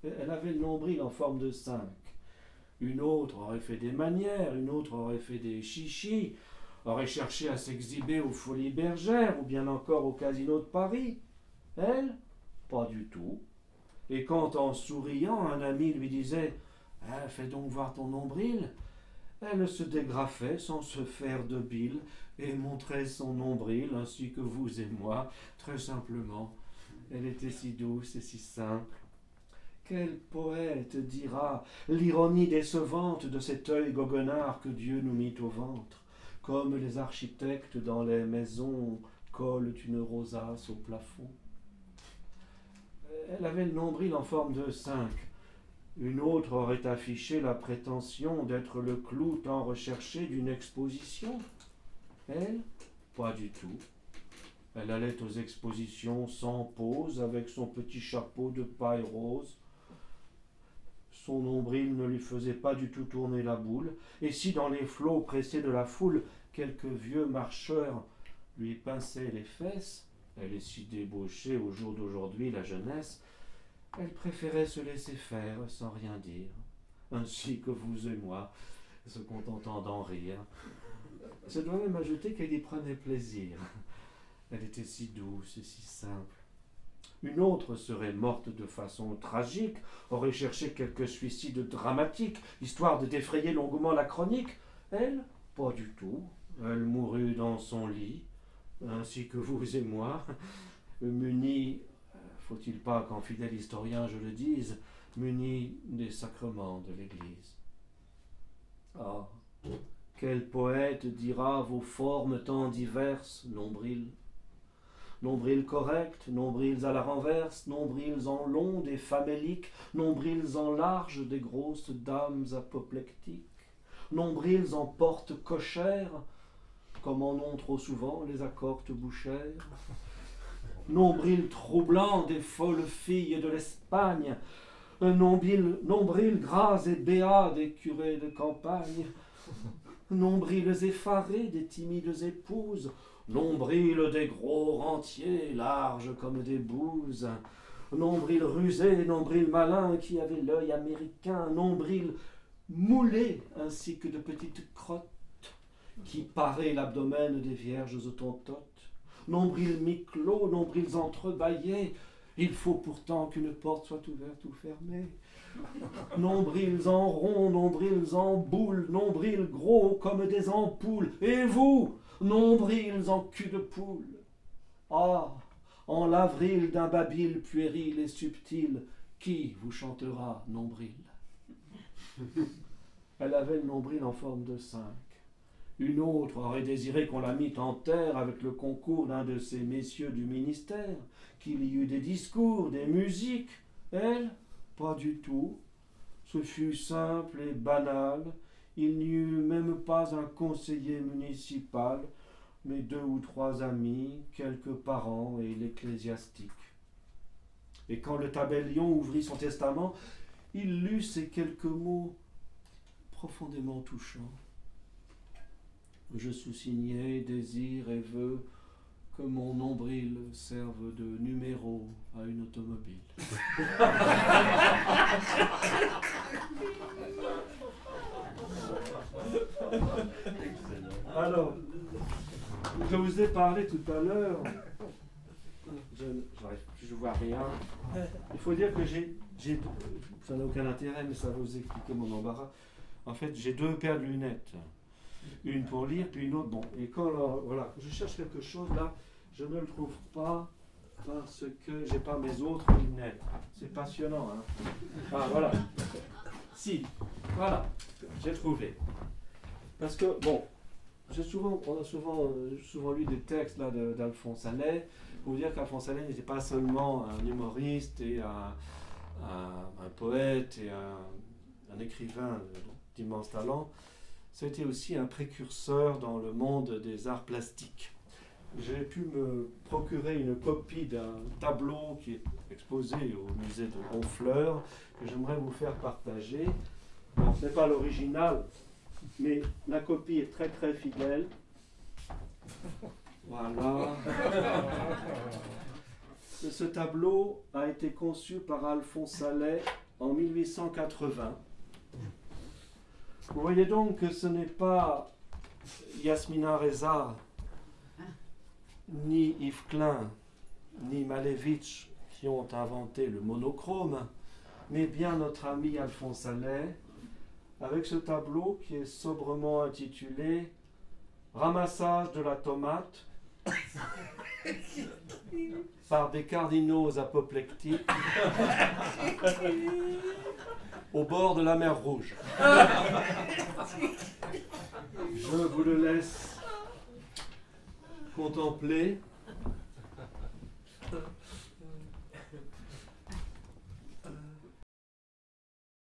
Elle avait le nombril en forme de 5. Une autre aurait fait des manières, une autre aurait fait des chichis, aurait cherché à s'exhiber aux Folies Bergères ou bien encore au Casino de Paris. Elle, pas du tout. Et quand en souriant un ami lui disait « Ah, fais donc voir ton nombril », elle se dégrafait sans se faire de bile et montrait son nombril ainsi que vous et moi, très simplement. Elle était si douce et si simple. Quel poète dira l'ironie décevante de cet œil goguenard que Dieu nous mit au ventre, comme les architectes dans les maisons collent une rosace au plafond. Elle avait le nombril en forme de 5. Une autre aurait affiché la prétention d'être le clou tant recherché d'une exposition. Elle, pas du tout. Elle allait aux expositions sans pause, avec son petit chapeau de paille rose. Son nombril ne lui faisait pas du tout tourner la boule, et si dans les flots pressés de la foule, quelques vieux marcheurs lui pinçaient les fesses, elle est si débauchée au jour d'aujourd'hui, la jeunesse, elle préférait se laisser faire sans rien dire, ainsi que vous et moi, se contentant d'en rire. Je dois même ajouter qu'elle y prenait plaisir. Elle était si douce et si simple. Une autre serait morte de façon tragique, aurait cherché quelque suicide dramatique, histoire de défrayer longuement la chronique. Elle, pas du tout. Elle mourut dans son lit, ainsi que vous et moi, munie, faut-il pas qu'en fidèle historien je le dise, munie des sacrements de l'Église. Ah, quel poète dira vos formes tant diverses, nombril. Nombrils corrects, nombrils à la renverse, nombrils en long des faméliques, nombrils en large des grosses dames apoplectiques, nombrils en porte cochère, comme en ont trop souvent les accortes bouchères, nombrils troublants des folles filles de l'Espagne, nombrils gras et béats des curés de campagne, nombrils effarés des timides épouses, nombril des gros rentiers, larges comme des bouses, nombril rusé, nombril malin qui avait l'œil américain, nombril moulé ainsi que de petites crottes qui paraient l'abdomen des vierges autontotes, nombril mi-clos, nombrils entrebâillés, il faut pourtant qu'une porte soit ouverte ou fermée, nombrils en rond, nombrils en boule, nombrils gros comme des ampoules, et vous, nombrils en cul de poule. Ah, en l'avril d'un babil puéril et subtil, qui vous chantera nombril? Elle avait le nombril en forme de 5. Une autre aurait désiré qu'on la mît en terre avec le concours d'un de ces messieurs du ministère, qu'il y eût des discours, des musiques. Elle, pas du tout. Ce fut simple et banal. Il n'y eut même pas un conseiller municipal, mais 2 ou 3 amis, quelques parents et l'ecclésiastique. Et quand le tabellion ouvrit son testament, il lut ces quelques mots profondément touchants. Je sous-signais, désire et veux que mon nombril serve de numéro à une automobile. Alors, je vous ai parlé tout à l'heure, je vois rien. Il faut dire que ça n'a aucun intérêt, mais ça va vous expliquer mon embarras. En fait, j'ai 2 paires de lunettes. Une pour lire, puis une autre. Bon, et quand voilà, je cherche quelque chose là, je ne le trouve pas parce que j'ai pas mes autres lunettes. C'est passionnant, hein. Ah, voilà. Si, voilà, j'ai trouvé. Parce que, bon, on a souvent lu des textes là d'Alphonse Allais pour dire qu'Alphonse Allais n'était pas seulement un humoriste et un poète et un écrivain d'immense talent. C'était aussi un précurseur dans le monde des arts plastiques. J'ai pu me procurer une copie d'un tableau qui est exposé au musée de Honfleur, que j'aimerais vous faire partager. Alors, ce n'est pas l'original, mais la copie est très très fidèle. Voilà. Ce tableau a été conçu par Alphonse Allais en 1880. Vous voyez donc que ce n'est pas Yasmina Reza, ni Yves Klein, ni Malevich qui ont inventé le monochrome, mais bien notre ami Alphonse Allais, avec ce tableau qui est sobrement intitulé « Ramassage de la tomate par des cardinaux apoplectiques au bord de la mer Rouge ». Je vous le laisse contempler.